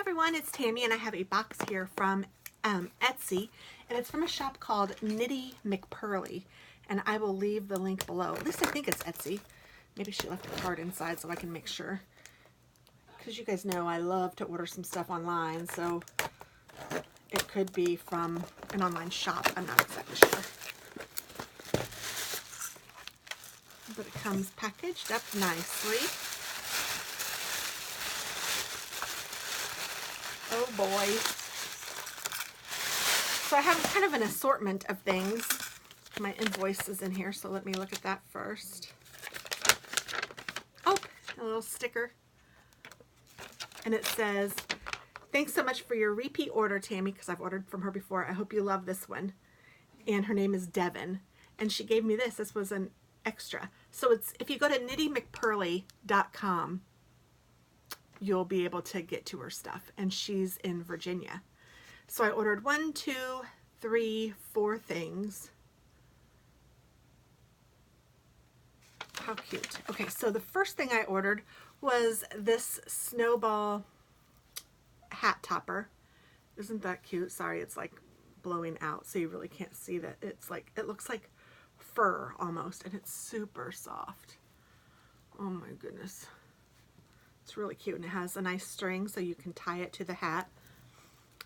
everyone, it's Tammy and I have a box here from Etsy, and it's from a shop called Knitty McPurly, and I will leave the link below. At least I think it's Etsy. Maybe she left a card inside so I can make sure, because you guys know I love to order some stuff online, so it could be from an online shop. I'm not exactly sure. But it comes packaged up nicely. Oh boy. So I have kind of an assortment of things. My invoice is in here, so let me look at that first. Oh, a little sticker. And it says, "Thanks so much for your repeat order, Tammy," because I've ordered from her before. "I hope you love this one." And her name is Devin. And she gave me this. This was an extra. So it's, if you go to knittymcpurly.com, you'll be able to get to her stuff, and she's in Virginia. So I ordered 1, 2, 3, 4 things. How cute. Okay, so the first thing I ordered was this snowball hat topper. Isn't that cute? Sorry, it's like blowing out, so you really can't see that. It's like, it looks like fur almost, and it's super soft. Oh my goodness. It's really cute, and it has a nice string so you can tie it to the hat.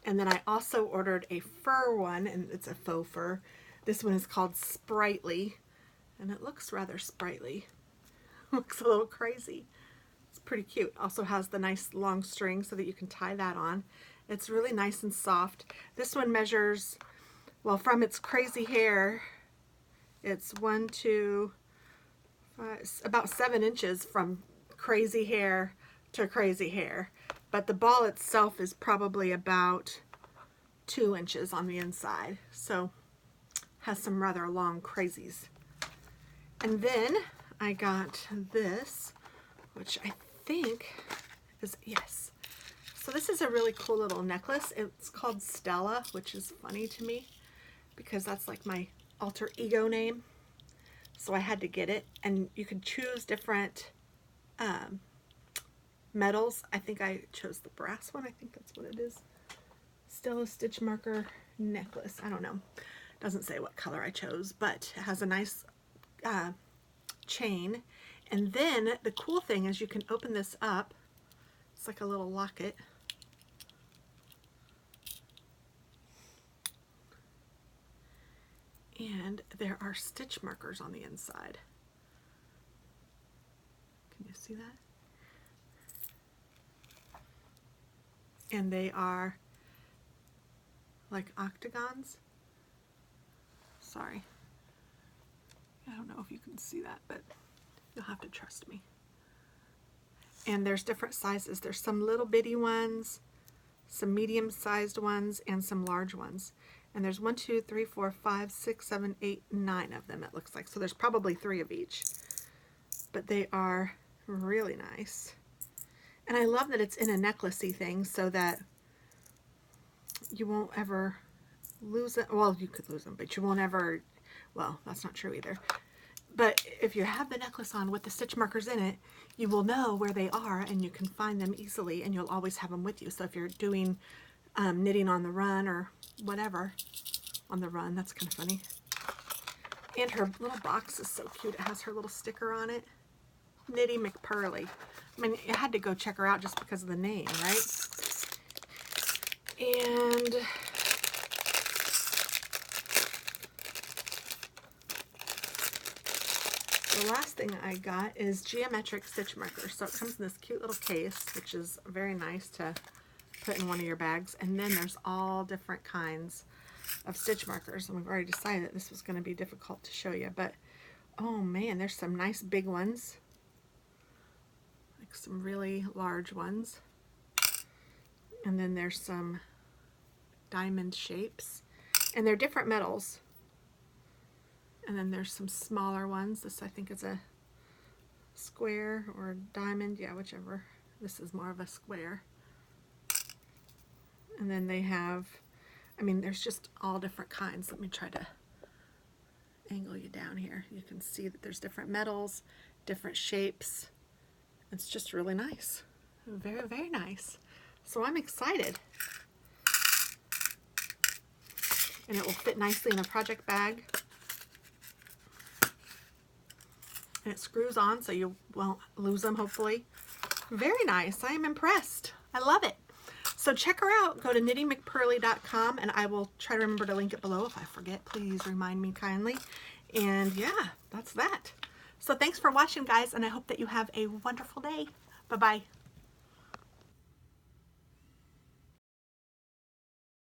And then I also ordered a fur one, and it's a faux fur. This one is called Sprightly, and it looks rather sprightly. Looks a little crazy. It's pretty cute. Also has the nice long string so that you can tie that on. It's really nice and soft. This one measures, well, from its crazy hair, it's 1, 2, 5, about 7 inches from crazy hair to crazy hair, but the ball itself is probably about 2 inches on the inside, so has some rather long crazies. And then I got this, which I think is, yes, so this is a really cool little necklace. It's called Stella, which is funny to me because that's like my alter ego name, so I had to get it. And you can choose different metals. I think I chose the brass one. I think that's what it is. Stella stitch marker necklace. I don't know. Doesn't say what color I chose, but it has a nice chain. And then the cool thing is you can open this up. It's like a little locket. And there are stitch markers on the inside. Can you see that? And they are like octagons. Sorry. I don't know if you can see that, but you'll have to trust me. And there's different sizes. There's some little bitty ones, some medium-sized ones, and some large ones. And there's 1, 2, 3, 4, 5, 6, 7, 8, 9 of them, it looks like. So there's probably 3 of each. But they are really nice. And I love that it's in a necklacey thing so that you won't ever lose it. Well, you could lose them, but you won't ever, well, that's not true either. But if you have the necklace on with the stitch markers in it, you will know where they are and you can find them easily, and you'll always have them with you. So if you're doing knitting on the run or whatever, on the run, that's kind of funny. And her little box is so cute. It has her little sticker on it. Knitty McPurly. I mean, you had to go check her out just because of the name, right? And the last thing I got is geometric stitch markers. So it comes in this cute little case, which is very nice to put in one of your bags. And then there's all different kinds of stitch markers. And we've already decided that this was going to be difficult to show you. But, oh man, there's some nice big ones. Like some really large ones. And then there's some diamond shapes. And they're different metals. And then there's some smaller ones. This I think is a square or a diamond. Yeah, whichever. This is more of a square. And then they have, I mean, there's just all different kinds. Let me try to angle you down here. You can see that there's different metals, different shapes. It's just really nice. Very, very nice. So I'm excited. And it will fit nicely in a project bag. And it screws on so you won't lose them, hopefully. Very nice. I am impressed. I love it. So check her out. Go to KnittyMcPurly.com, and I will try to remember to link it below. If I forget, please remind me kindly. And yeah, that's that. So thanks for watching, guys, and I hope that you have a wonderful day. Bye-bye.